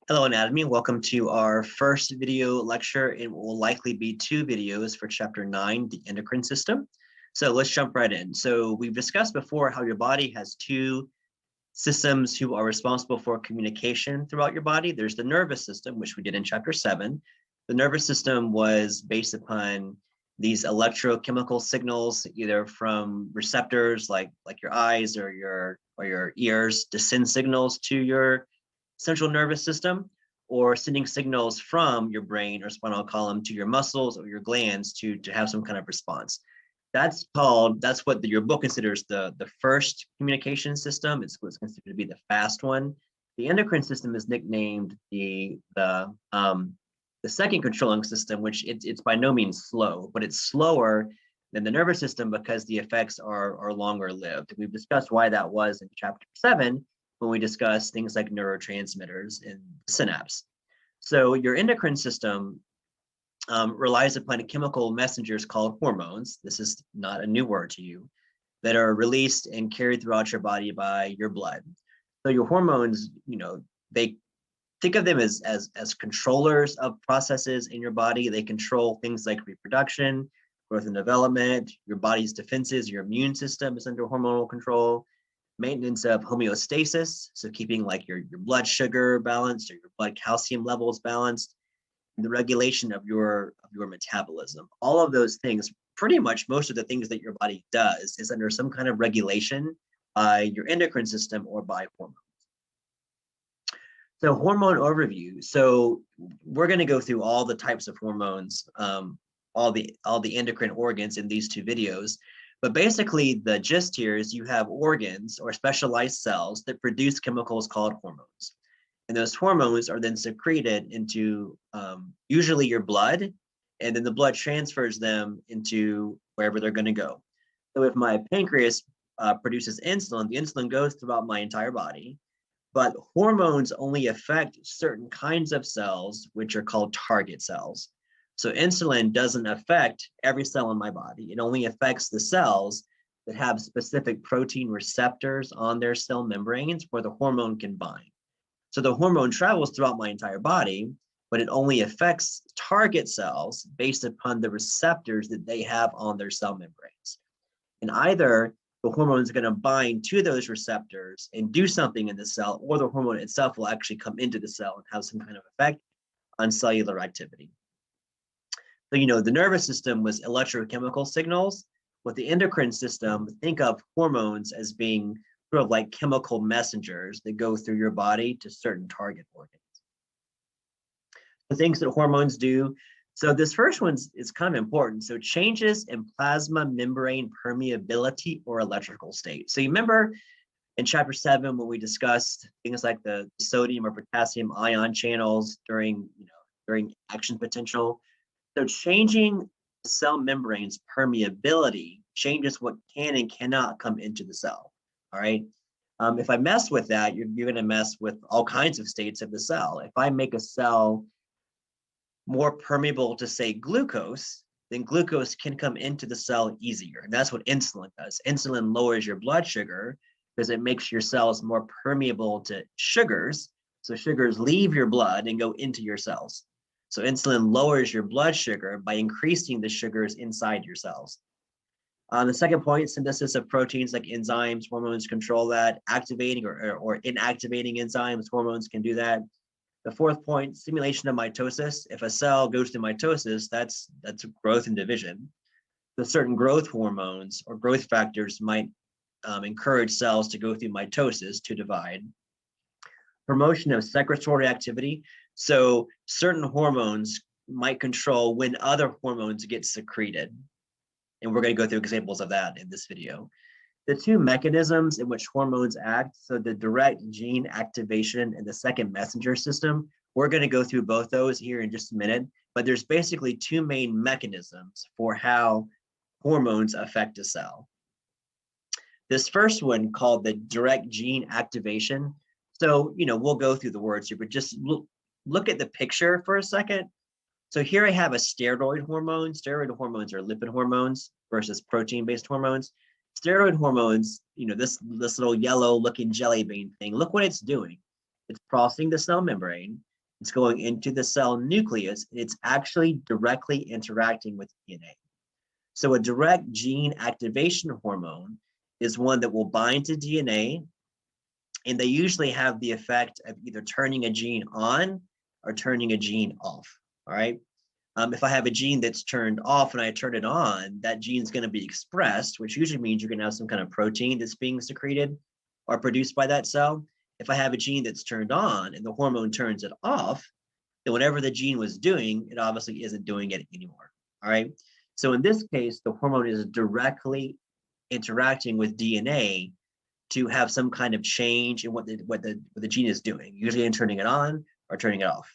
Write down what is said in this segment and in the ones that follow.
Hello, Anatomy. Welcome to our first video lecture. It will likely be two videos for Chapter 9, the endocrine system. So let's jump right in. So we've discussed before how your body has two systems who are responsible for communication throughout your body. There's the nervous system, which we did in Chapter 7. The nervous system was based upon these electrochemical signals, either from receptors like your eyes or your ears, to send signals to your central nervous system, or sending signals from your brain or spinal column to your muscles or your glands to have some kind of response. That's what your book considers the first communication system. It's what's considered to be the fast one. The endocrine system is nicknamed the second controlling system, which it's by no means slow, but it's slower than the nervous system because the effects are longer lived. We've discussed why that was in Chapter 7, when we discuss things like neurotransmitters and synapse. So your endocrine system relies upon chemical messengers called hormones. This is not a new word to you, that are released and carried throughout your body by your blood. So your hormones, they think of them as controllers of processes in your body. They control things like reproduction, growth and development, your body's defenses, your immune system is under hormonal control, maintenance of homeostasis, so keeping like your blood sugar balanced or your blood calcium levels balanced, and the regulation of your metabolism. All of those things, pretty much most of the things that your body does is under some kind of regulation by your endocrine system or by hormones. So hormone overview. So we're going to go through all the types of hormones, all the endocrine organs in these two videos. But basically, the gist here is you have organs or specialized cells that produce chemicals called hormones. And those hormones are then secreted into usually your blood, and then the blood transfers them into wherever they're going to go. So if my pancreas produces insulin, the insulin goes throughout my entire body, but hormones only affect certain kinds of cells, which are called target cells. So insulin doesn't affect every cell in my body. It only affects the cells that have specific protein receptors on their cell membranes where the hormone can bind. So the hormone travels throughout my entire body, but it only affects target cells based upon the receptors that they have on their cell membranes. And either the hormone is going to bind to those receptors and do something in the cell, or the hormone itself will actually come into the cell and have some kind of effect on cellular activity. So, the nervous system was electrochemical signals. With the endocrine system, think of hormones as being sort of like chemical messengers that go through your body to certain target organs. The things that hormones do. So this first one is kind of important. So changes in plasma membrane permeability or electrical state. So you remember in Chapter 7 when we discussed things like the sodium or potassium ion channels during action potential. So changing the cell membrane's permeability changes what can and cannot come into the cell, all right? If I mess with that, you're going to mess with all kinds of states of the cell. If I make a cell more permeable to, say, glucose, then glucose can come into the cell easier. And that's what insulin does. Insulin lowers your blood sugar because it makes your cells more permeable to sugars. So sugars leave your blood and go into your cells. So insulin lowers your blood sugar by increasing the sugars inside your cells. The second point, synthesis of proteins like enzymes, hormones control that. Activating or inactivating enzymes, hormones can do that. The fourth point, stimulation of mitosis. If a cell goes through mitosis, that's growth and division. The certain growth hormones or growth factors might encourage cells to go through mitosis to divide. Promotion of secretory activity. So certain hormones might control when other hormones get secreted. And we're going to go through examples of that in this video. The two mechanisms in which hormones act, so the direct gene activation and the second messenger system, we're going to go through both those here in just a minute, but there's basically two main mechanisms for how hormones affect a cell. This first one, called the direct gene activation. So, we'll go through the words here, but just look at the picture for a second. So here I have a steroid hormone. Steroid hormones are lipid hormones versus protein-based hormones. Steroid hormones, this little yellow looking jelly bean thing, look what it's doing. It's crossing the cell membrane. It's going into the cell nucleus. It's actually directly interacting with DNA. So a direct gene activation hormone is one that will bind to DNA, and they usually have the effect of either turning a gene on or turning a gene off, all right? If I have a gene that's turned off and I turn it on, that gene is going to be expressed, which usually means you're going to have some kind of protein that's being secreted or produced by that cell. If I have a gene that's turned on and the hormone turns it off, then whatever the gene was doing, it obviously isn't doing it anymore, all right? So in this case, the hormone is directly interacting with DNA to have some kind of change in what the gene is doing, usually in turning it on or turning it off.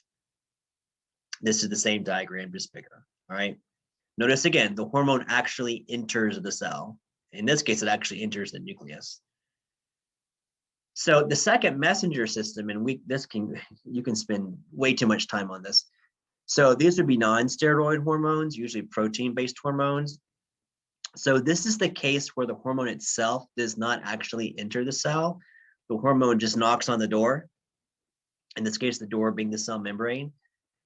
This is the same diagram, just bigger, all right? Notice again, the hormone actually enters the cell. In this case, it actually enters the nucleus. So the second messenger system, and you can spend way too much time on this. So these would be non-steroid hormones, usually protein-based hormones. So this is the case where the hormone itself does not actually enter the cell. The hormone just knocks on the door. In this case, the door being the cell membrane.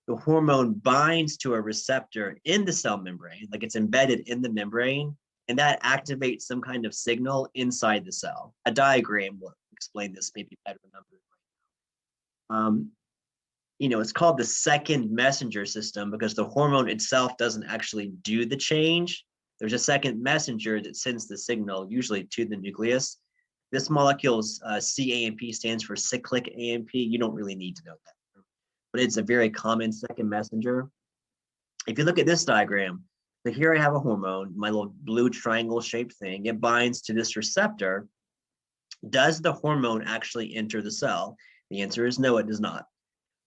The hormone binds to a receptor in the cell membrane, like it's embedded in the membrane, and that activates some kind of signal inside the cell. A diagram will explain this maybe better than it's called the second messenger system because the hormone itself doesn't actually do the change. There's a second messenger that sends the signal, usually to the nucleus. This molecule's CAMP stands for cyclic AMP. You don't really need to know that, but it's a very common second messenger. If you look at this diagram, so here I have a hormone, my little blue triangle shaped thing. It binds to this receptor. Does the hormone actually enter the cell? The answer is no, it does not.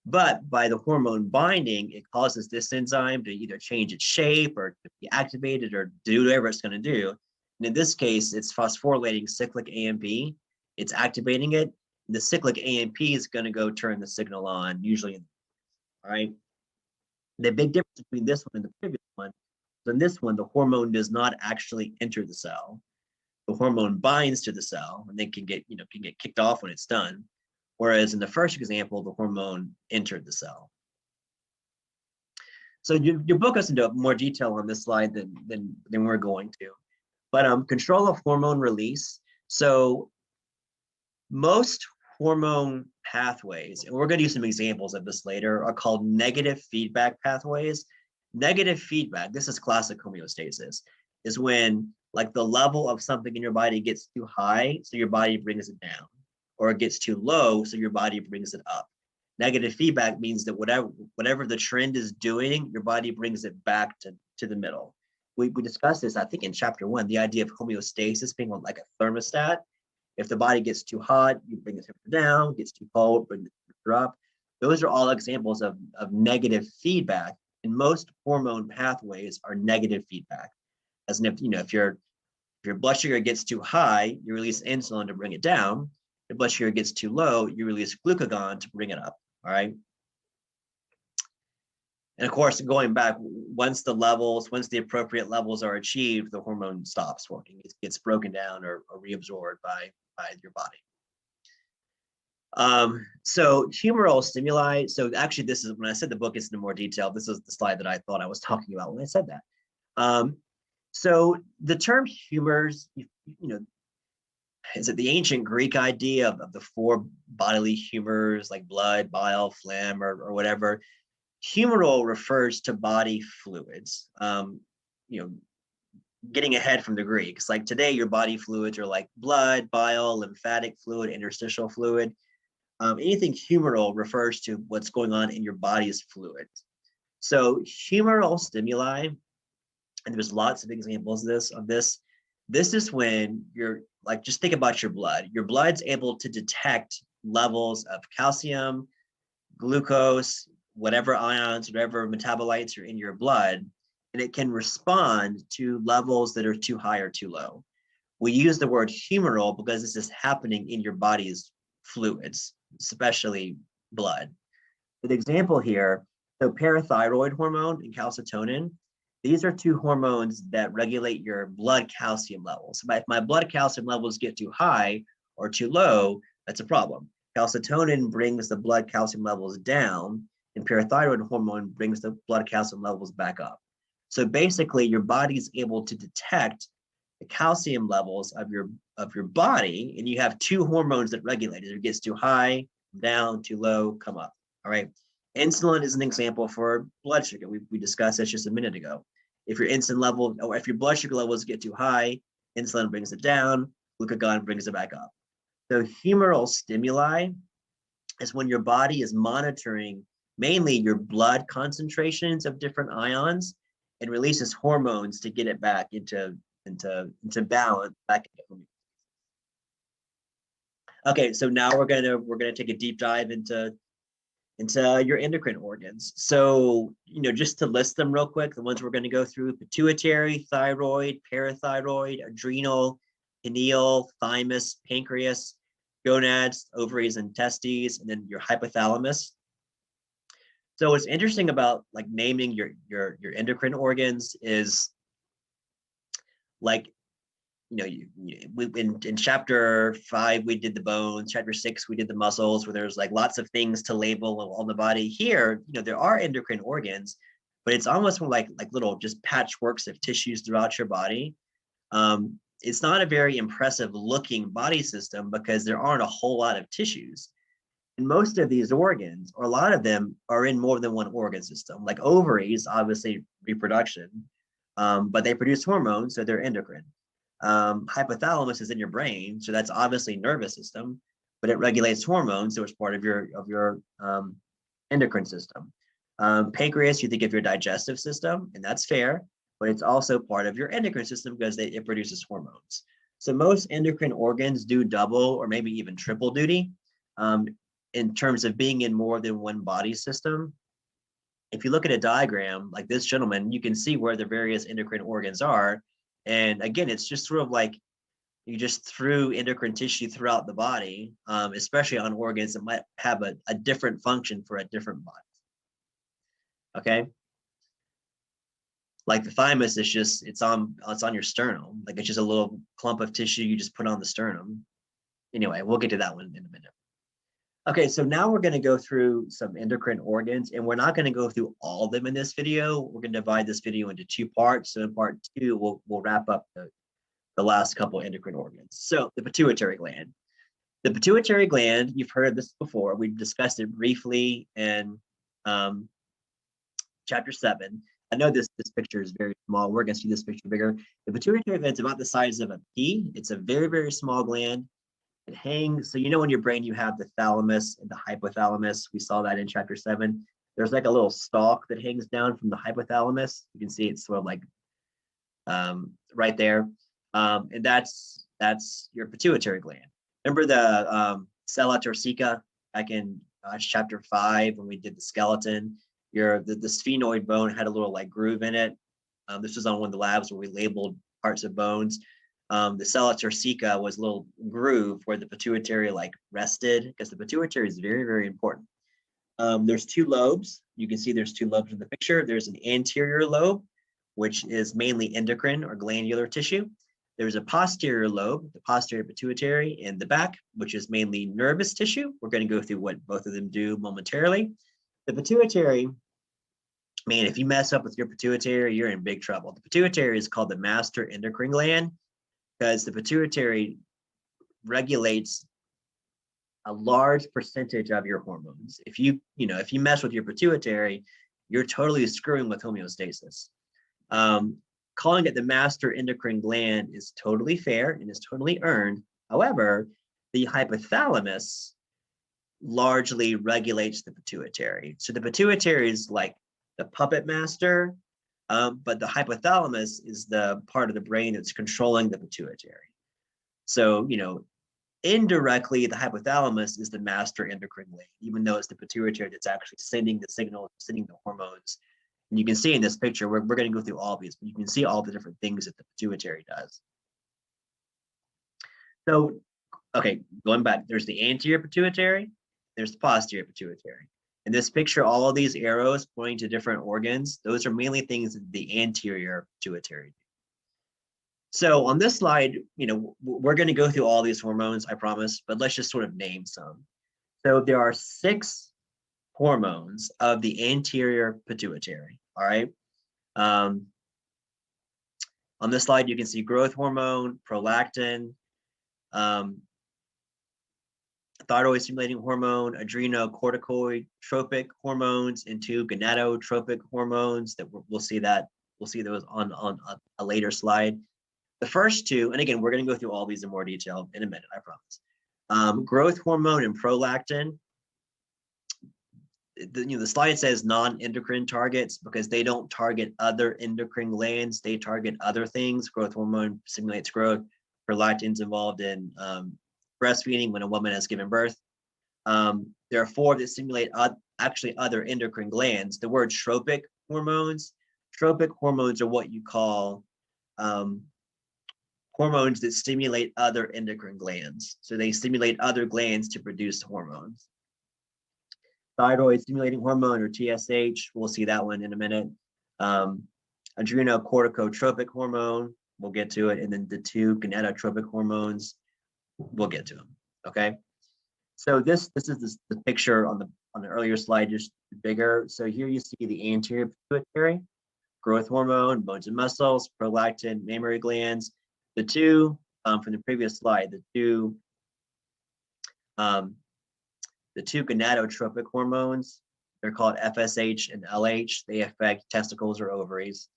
But by the hormone binding, it causes this enzyme to either change its shape or to be activated or do whatever it's going to do. And in this case, it's phosphorylating cyclic AMP. It's activating it. The cyclic AMP is going to go turn the signal on, usually. All right. The big difference between this one and the previous one is in this one, the hormone does not actually enter the cell. The hormone binds to the cell and then can get kicked off when it's done. Whereas in the first example, the hormone entered the cell. So your book goes into more detail on this slide than we're going to. But control of hormone release. So most hormone pathways, and we're going to use some examples of this later, are called negative feedback pathways. Negative feedback, this is classic homeostasis, is when like the level of something in your body gets too high, so your body brings it down, or it gets too low, so your body brings it up. Negative feedback means that whatever the trend is doing, your body brings it back to the middle. We discussed this, I think, in chapter 1, the idea of homeostasis being like a thermostat. If the body gets too hot, you bring the temperature down, gets too cold, bring the temperature up. Those are all examples of negative feedback, and most hormone pathways are negative feedback. As in, if your blood sugar gets too high, you release insulin to bring it down. If blood sugar gets too low, you release glucagon to bring it up, all right? And of course, going back, once the appropriate levels are achieved, the hormone stops working. It gets broken down or reabsorbed by your body. So humoral stimuli. So actually, this is when I said the book is in more detail. This is the slide that I thought I was talking about when I said that. So the term humors, is it the ancient Greek idea of the 4 bodily humors like blood, bile, phlegm, or whatever? Humoral refers to body fluids. Getting ahead from the Greeks, like today, your body fluids are like blood, bile, lymphatic fluid, interstitial fluid. Anything humoral refers to what's going on in your body's fluids. So humoral stimuli, and there's lots of examples of this. This is when you're like, just think about your blood. Your blood's able to detect levels of calcium, glucose, whatever ions, whatever metabolites are in your blood, and it can respond to levels that are too high or too low. We use the word humoral because this is happening in your body's fluids, especially blood. The example here, so parathyroid hormone and calcitonin, these are 2 hormones that regulate your blood calcium levels. If my blood calcium levels get too high or too low, that's a problem. Calcitonin brings the blood calcium levels down, and parathyroid hormone brings the blood calcium levels back up. So basically, your body is able to detect the calcium levels of your body, and you have two hormones that regulate it. It gets too high, down, too low, come up. All right. Insulin is an example for blood sugar. We discussed this just a minute ago. If your insulin level, or if your blood sugar levels get too high, insulin brings it down, glucagon brings it back up. So humeral stimuli is when your body is monitoring mainly your blood concentrations of different ions and releases hormones to get it back into balance, back into. Okay, so now we're gonna take a deep dive into your endocrine organs. So, just to list them real quick, the ones we're going to go through: pituitary, thyroid, parathyroid, adrenal, pineal, thymus, pancreas, gonads, ovaries, and testes, and then your hypothalamus. So what's interesting about like naming your endocrine organs is like, in chapter 5 we did the bones, chapter 6 we did the muscles, where there's like lots of things to label on the body. Here, there are endocrine organs, but it's almost more like little just patchworks of tissues throughout your body. It's not a very impressive looking body system because there aren't a whole lot of tissues. And most of these organs, or a lot of them, are in more than one organ system. Like ovaries, obviously reproduction, but they produce hormones, so they're endocrine. Hypothalamus is in your brain, so that's obviously nervous system, but it regulates hormones, so it's part of your endocrine system. Pancreas, you think of your digestive system, and that's fair, but it's also part of your endocrine system because it produces hormones. So most endocrine organs do double or maybe even triple duty in terms of being in more than one body system. If you look at a diagram like this gentleman, you can see where the various endocrine organs are. And again, it's just sort of like you just threw endocrine tissue throughout the body, especially on organs that might have a different function for a different body. Okay. Like the thymus is just, it's on your sternum. Like it's just a little clump of tissue you just put on the sternum. Anyway, we'll get to that one in a minute. Okay, so now we're going to go through some endocrine organs, and we're not going to go through all of them in this video. We're going to divide this video into 2 parts. So in part 2, we'll wrap up the last couple endocrine organs. So the pituitary gland. The pituitary gland, you've heard this before. We've discussed it briefly in chapter 7. I know this picture is very small. We're going to see this picture bigger. The pituitary gland is about the size of a pea. It's a very, very small gland. It hangs, so in your brain you have the thalamus and the hypothalamus. We saw that in chapter 7. There's like a little stalk that hangs down from the hypothalamus. You can see it's sort of like right there, and that's your pituitary gland. Remember the sella turcica back in chapter 5 when we did the skeleton? The sphenoid bone had a little like groove in it. This was on one of the labs where we labeled parts of bones. The sella turcica was a little groove where the pituitary like rested, because the pituitary is very, very important. There's 2 lobes. You can see there's 2 lobes in the picture. There's an anterior lobe, which is mainly endocrine or glandular tissue. There's a posterior lobe, the posterior pituitary, in the back, which is mainly nervous tissue. We're going to go through what both of them do momentarily. The pituitary, man, if you mess up with your pituitary, you're in big trouble. The pituitary is called the master endocrine gland, because the pituitary regulates a large percentage of your hormones. If you mess with your pituitary, you're totally screwing with homeostasis. Calling it the master endocrine gland is totally fair and is totally earned. However, the hypothalamus largely regulates the pituitary. So the pituitary is like the puppet master, but the hypothalamus is the part of the brain that's controlling the pituitary. So, indirectly, the hypothalamus is the master endocrine gland, even though it's the pituitary that's actually sending the signal, sending the hormones. And you can see in this picture, we're going to go through all of these, but you can see all the different things that the pituitary does. So, okay, going back, there's the anterior pituitary, there's the posterior pituitary. In this picture, all of these arrows pointing to different organs, those are mainly things that the anterior pituitary do. So on this slide, we're going to go through all these hormones, I promise, but let's just sort of name some. So there are 6 hormones of the anterior pituitary. All right. On this slide, you can see growth hormone, prolactin, thyroid stimulating hormone, adrenocorticotropic hormones, and two gonadotropic hormones that we'll see those on a later slide. The first two, and again, we're going to go through all these in more detail in a minute, I promise. Growth hormone and prolactin. The slide says non-endocrine targets because they don't target other endocrine glands. They target other things. Growth hormone stimulates growth. Prolactin's involved in breastfeeding when a woman has given birth. There are four that stimulate actually other endocrine glands. The word tropic hormones. Tropic hormones are what you call hormones that stimulate other endocrine glands. So they stimulate other glands to produce hormones. Thyroid stimulating hormone, or TSH, we'll see that one in a minute. Adrenocorticotropic hormone, we'll get to it. And then the two gonadotropic hormones, we'll get to them, okay? So this is the picture on the earlier slide, just bigger. So here you see the anterior pituitary, growth hormone, bones and muscles, prolactin, mammary glands. The two from the previous slide, the two gonadotropic hormones, they're called FSH and LH. They affect testicles or ovaries.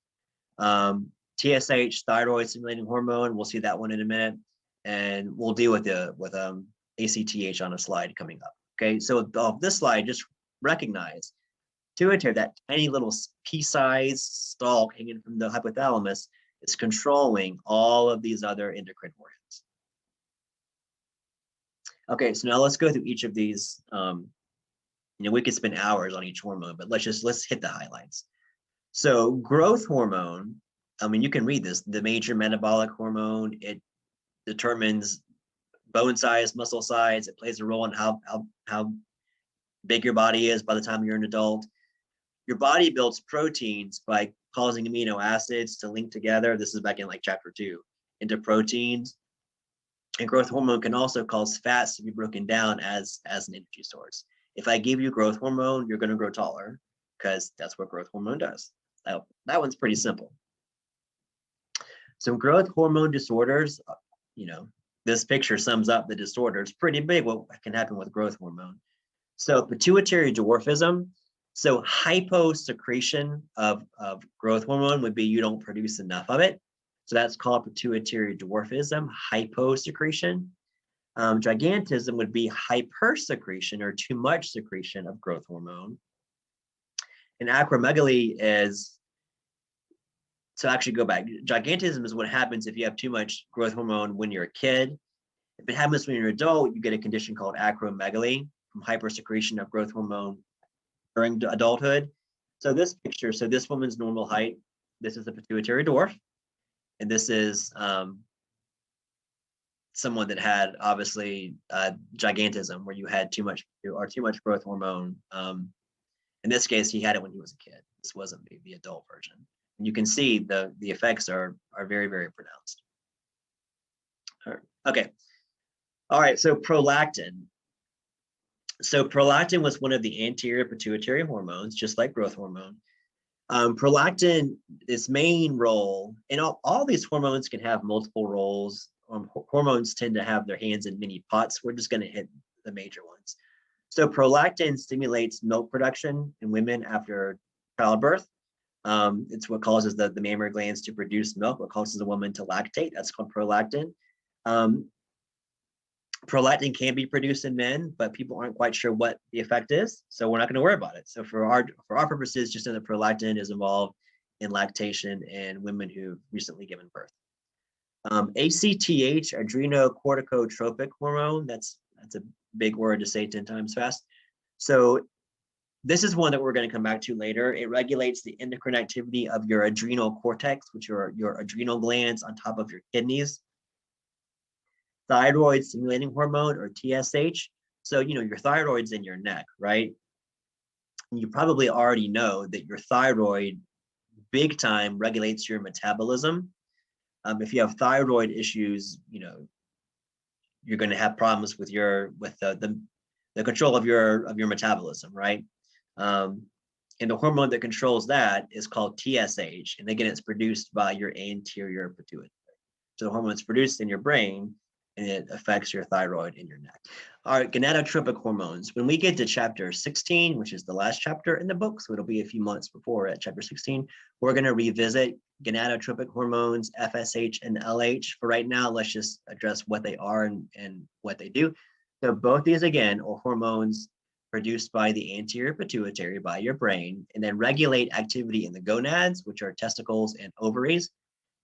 TSH, thyroid stimulating hormone, we'll see that one in a minute, and we'll deal with ACTH on a slide coming up. Okay, so off this slide, just recognize pituitary, that tiny little pea-sized stalk hanging from the hypothalamus, is controlling all of these other endocrine organs. Okay, so now let's go through each of these. We could spend hours on each hormone, but let's hit the highlights. So growth hormone, you can read this, the major metabolic hormone. It determines bone size, muscle size. It plays a role in how big your body is by the time you're an adult. Your body builds proteins by causing amino acids to link together. This is back in like chapter 2, into proteins. And growth hormone can also cause fats to be broken down as an energy source. If I give you growth hormone, you're going to grow taller because that's what growth hormone does. That one's pretty simple. So growth hormone disorders, this picture sums up the disorders. Pretty big what can happen with growth hormone. So pituitary dwarfism. So hyposecretion of growth hormone would be you don't produce enough of it. So that's called pituitary dwarfism, hyposecretion. Gigantism would be hypersecretion, or too much secretion of growth hormone. And acromegaly is, so actually go back, gigantism is what happens if you have too much growth hormone when you're a kid. If it happens when you're an adult, you get a condition called acromegaly from hypersecretion of growth hormone during adulthood. So this picture, so this woman's normal height, this is the pituitary dwarf. And this is someone that had obviously gigantism, where you had too much growth hormone. In this case, he had it when he was a kid. This wasn't the adult version. And you can see the effects are very, very pronounced. Okay. All right, so prolactin. So prolactin was one of the anterior pituitary hormones, just like growth hormone. Prolactin, its main role, and all these hormones can have multiple roles. Hormones tend to have their hands in many pots. We're just going to hit the major ones. So prolactin stimulates milk production in women after childbirth. It's what causes the mammary glands to produce milk, what causes a woman to lactate. That's called prolactin. Prolactin can be produced in men, but people aren't quite sure what the effect is, so we're not going to worry about it. So for our purposes, just know that prolactin is involved in lactation in women who've recently given birth. ACTH, adrenocorticotropic hormone, that's a big word to say 10 times fast. So this is one that we're going to come back to later. It regulates the endocrine activity of your adrenal cortex, which are your adrenal glands on top of your kidneys. Thyroid stimulating hormone, or TSH. So, your thyroid's in your neck, right? And you probably already know that your thyroid big time regulates your metabolism. If you have thyroid issues, you're going to have problems with the control of your metabolism, right? And the hormone that controls that is called TSH. And again, it's produced by your anterior pituitary. So the hormone is produced in your brain and it affects your thyroid in your neck. All right, gonadotropic hormones. When we get to chapter 16, which is the last chapter in the book, so it'll be a few months before at chapter 16, we're going to revisit gonadotropic hormones, FSH and LH. For right now, let's just address what they are and what they do. So both these, again, are hormones produced by the anterior pituitary, by your brain, and then regulate activity in the gonads, which are testicles and ovaries.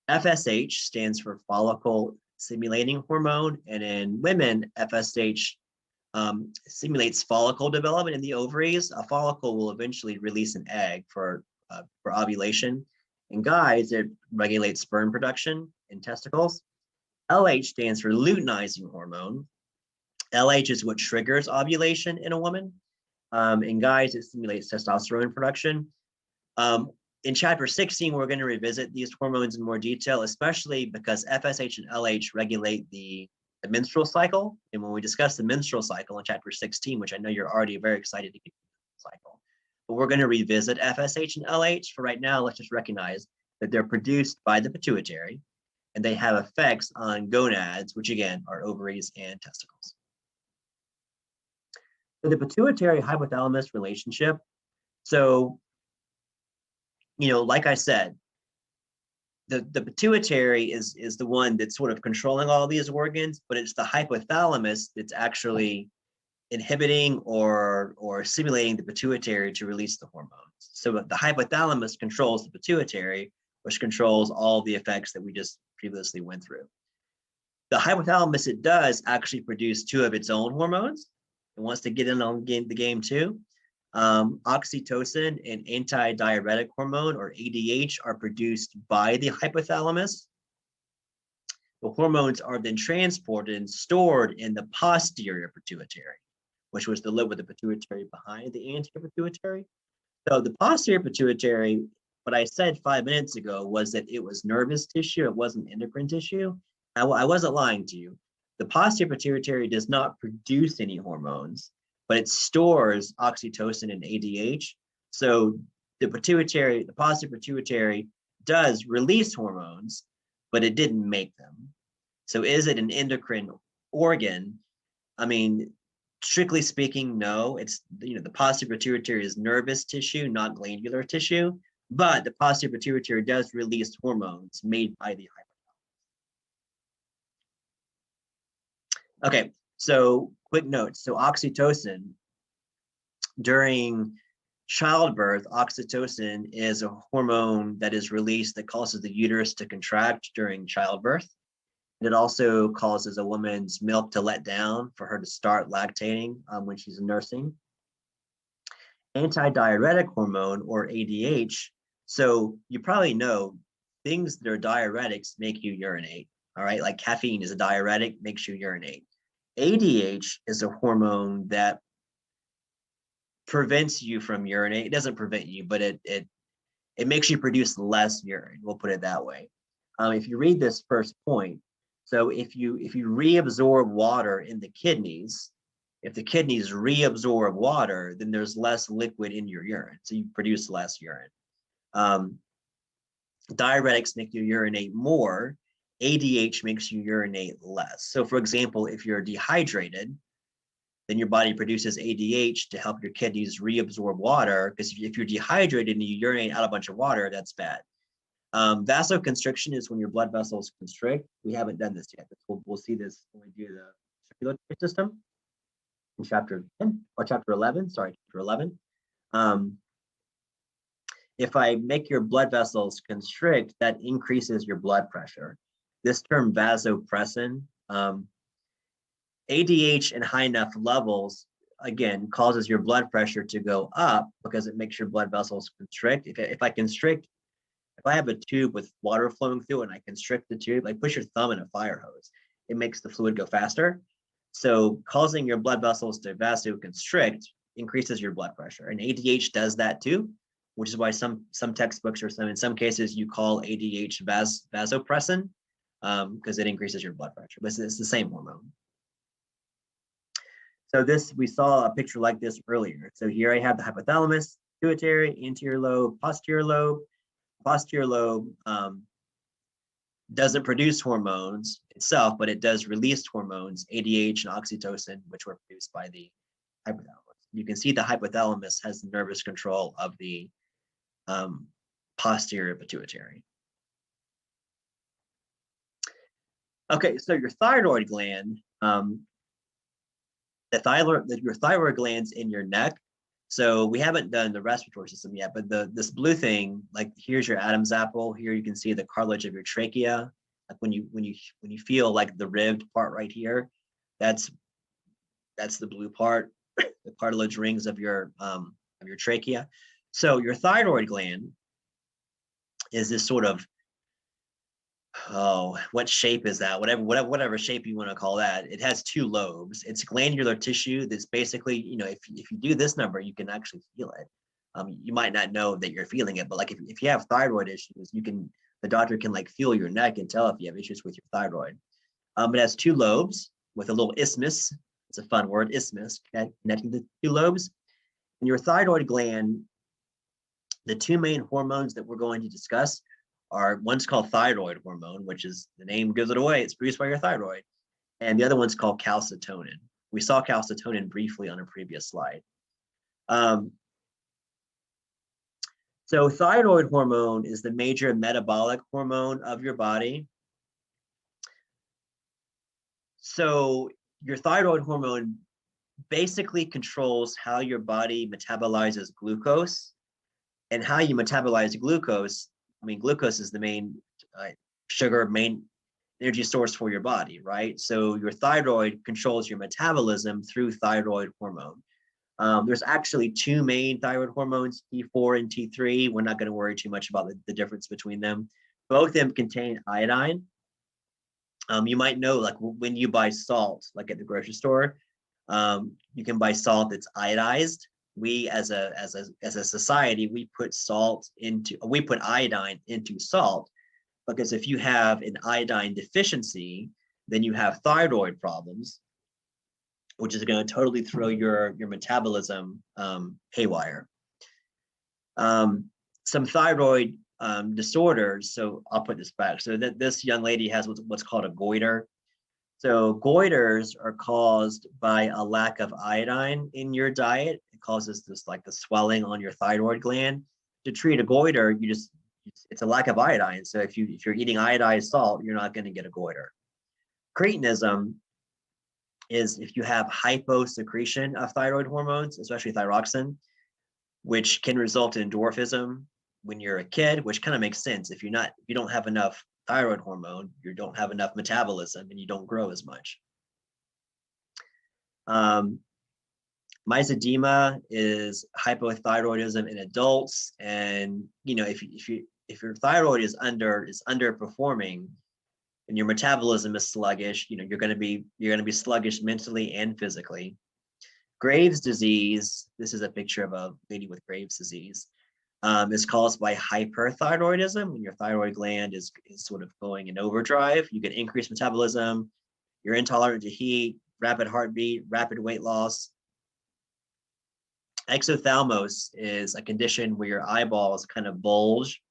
FSH stands for follicle stimulating hormone, and in women, FSH stimulates follicle development in the ovaries. A follicle will eventually release an egg for ovulation. In guys, it regulates sperm production in testicles. LH stands for luteinizing hormone. LH is what triggers ovulation in a woman. In guys, it stimulates testosterone production. In chapter 16, we're going to revisit these hormones in more detail, especially because FSH and LH regulate the menstrual cycle. And when we discuss the menstrual cycle in chapter 16, which I know you're already very excited to get the cycle, but we're going to revisit FSH and LH. For right now, let's just recognize that they're produced by the pituitary and they have effects on gonads, which again are ovaries and testicles. So the pituitary hypothalamus relationship. So, like I said, the pituitary is the one that's sort of controlling all these organs, but it's the hypothalamus that's actually inhibiting or stimulating the pituitary to release the hormones. So the hypothalamus controls the pituitary, which controls all the effects that we just previously went through. The hypothalamus, it does actually produce two of its own hormones. It wants to get in on the game too. Oxytocin and antidiuretic hormone, or ADH, are produced by the hypothalamus. The hormones are then transported and stored in the posterior pituitary, which was the lobe of the pituitary behind the anterior pituitary. So the posterior pituitary, what I said 5 minutes ago was that it was nervous tissue, it wasn't endocrine tissue. I wasn't lying to you. The posterior pituitary does not produce any hormones, but it stores oxytocin and ADH. So the posterior pituitary does release hormones, but it didn't make them. So is it an endocrine organ? I mean, strictly speaking, no. It's, the posterior pituitary is nervous tissue, not glandular tissue, but the posterior pituitary does release hormones made by the hypothalamus. Okay, so quick notes. So oxytocin, during childbirth, oxytocin is a hormone that is released that causes the uterus to contract during childbirth. It also causes a woman's milk to let down for her to start lactating when she's nursing. Antidiuretic hormone, or ADH. So you probably know things that are diuretics make you urinate. All right, like caffeine is a diuretic, makes you urinate. ADH is a hormone that prevents you from urinating. It doesn't prevent you, but it makes you produce less urine. We'll put it that way. If you read this first point, so if you reabsorb water in the kidneys, if the kidneys reabsorb water, then there's less liquid in your urine, so you produce less urine. Diuretics make you urinate more. ADH makes you urinate less. So for example, if you're dehydrated, then your body produces ADH to help your kidneys reabsorb water, because if you're dehydrated and you urinate out a bunch of water, that's bad. Vasoconstriction is when your blood vessels constrict. We haven't done this yet. We'll see this when we do the circulatory system in chapter 10 or chapter 11. Sorry, chapter 11. If I make your blood vessels constrict, that increases your blood pressure. This term vasopressin, ADH in high enough levels, again, causes your blood pressure to go up because it makes your blood vessels constrict. If I have a tube with water flowing through and I constrict the tube, like push your thumb in a fire hose, it makes the fluid go faster. So causing your blood vessels to vasoconstrict increases your blood pressure. And ADH does that too, which is why some textbooks, or in some cases, you call ADH vasopressin, because it increases your blood pressure, but it's the same hormone. So we saw a picture like this earlier. So here I have the hypothalamus, pituitary, anterior lobe, posterior lobe. Posterior lobe doesn't produce hormones itself, but it does release hormones, ADH and oxytocin, which were produced by the hypothalamus. You can see the hypothalamus has the nervous control of the posterior pituitary. Okay, so your thyroid gland, your thyroid gland's in your neck. So we haven't done the respiratory system yet, but this blue thing, like here's your Adam's apple. Here you can see the cartilage of your trachea. Like when you feel like the ribbed part right here, that's the blue part, the cartilage rings of your trachea. So your thyroid gland is this sort of, oh, what shape is that? Whatever shape you want to call that. It has two lobes. It's glandular tissue that's basically, if you do this number, you can actually feel it. You might not know that you're feeling it, but like if you have thyroid issues, the doctor can like feel your neck and tell if you have issues with your thyroid. It has two lobes with a little isthmus. It's a fun word, isthmus, connecting the two lobes. And your thyroid gland, the two main hormones that we're going to discuss one's called thyroid hormone, which is, the name gives it away, it's produced by your thyroid. And the other one's called calcitonin. We saw calcitonin briefly on a previous slide. So thyroid hormone is the major metabolic hormone of your body. So your thyroid hormone basically controls how your body metabolizes glucose. And how you metabolize glucose, glucose is the main sugar, main energy source for your body, right? So your thyroid controls your metabolism through thyroid hormone. There's actually two main thyroid hormones, T4 and T3. We're not going to worry too much about the difference between them. Both of them contain iodine. You might know, like when you buy salt, like at the grocery store, you can buy salt that's iodized. We as a society, we put iodine into salt, because if you have an iodine deficiency, then you have thyroid problems, which is going to totally throw your metabolism haywire. Some thyroid disorders. So I'll put this back. So that this young lady has what's called a goiter. So goiters are caused by a lack of iodine in your diet. It causes this like the swelling on your thyroid gland. To treat a goiter, it's a lack of iodine. So if you're eating iodized salt, you're not going to get a goiter. Cretinism is if you have hyposecretion of thyroid hormones, especially thyroxine, which can result in dwarfism when you're a kid, which kind of makes sense. If you don't have enough thyroid hormone, you don't have enough metabolism and you don't grow as much. Myxedema is hypothyroidism in adults, and if your thyroid is underperforming and your metabolism is sluggish, you're going to be sluggish mentally and physically. Graves' disease, this is a picture of a lady with Graves' disease, is caused by hyperthyroidism. When your thyroid gland is sort of going in overdrive, you get increased metabolism, you're intolerant to heat, rapid heartbeat, rapid weight loss. Exophthalmos is a condition where your eyeballs kind of bulge,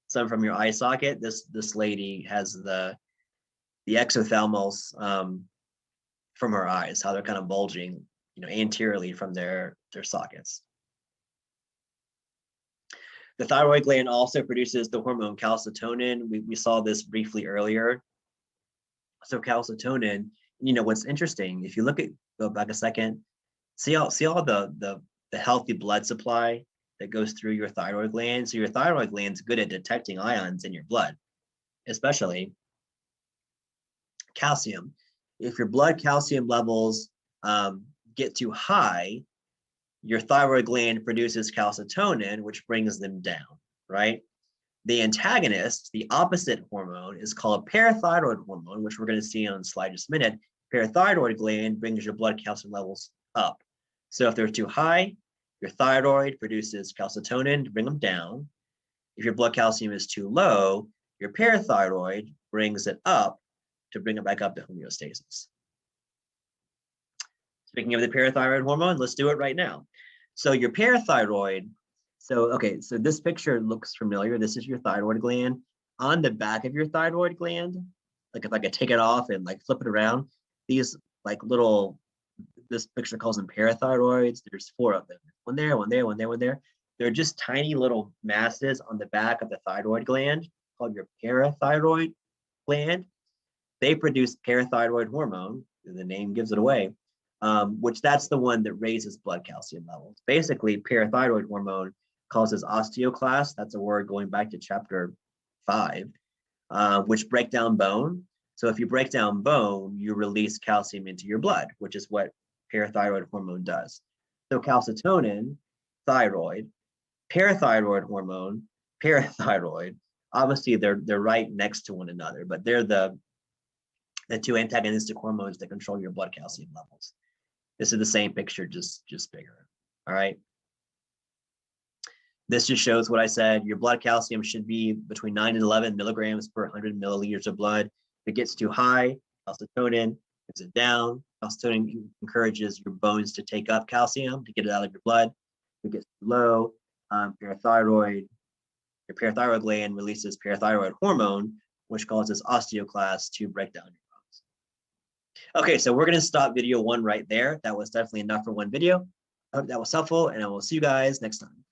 some from your eye socket. This lady has the exophthalmos from her eyes, how they're kind of bulging, anteriorly from their sockets. The thyroid gland also produces the hormone calcitonin. We saw this briefly earlier. So calcitonin, what's interesting, if you go back a second, see all the healthy blood supply that goes through your thyroid gland. So your thyroid gland's good at detecting ions in your blood, especially calcium. If your blood calcium levels get too high, your thyroid gland produces calcitonin, which brings them down, right? The antagonist, the opposite hormone, is called parathyroid hormone, which we're going to see on the slide in just a minute. Parathyroid gland brings your blood calcium levels up. So if they're too high, your thyroid produces calcitonin to bring them down. If your blood calcium is too low, your parathyroid brings it up to bring it back up to homeostasis. Speaking of the parathyroid hormone, let's do it right now. So your parathyroid, okay, so this picture looks familiar. This is your thyroid gland. On the back of your thyroid gland, like if I could take it off and like flip it around, these like little, this picture calls them parathyroids. There's 4 of them. One there, one there, one there, one there. They're just tiny little masses on the back of the thyroid gland called your parathyroid gland. They produce parathyroid hormone. The name gives it away. Which that's the one that raises blood calcium levels. Basically, parathyroid hormone causes osteoclasts. That's a word going back to chapter 5, which break down bone. So if you break down bone, you release calcium into your blood, which is what parathyroid hormone does. So calcitonin, thyroid, parathyroid hormone, parathyroid. Obviously, they're right next to one another, but they're the 2 antagonistic hormones that control your blood calcium levels. This is the same picture, just bigger. All right. This just shows what I said. Your blood calcium should be between 9 and 11 milligrams per 100 milliliters of blood. If it gets too high, calcitonin puts it down. Calcitonin encourages your bones to take up calcium to get it out of your blood. If it gets too low, your parathyroid gland releases parathyroid hormone, which causes osteoclasts to break down your bones. Okay, so we're going to stop video 1 right there. That was definitely enough for one video. I hope that was helpful, and I will see you guys next time.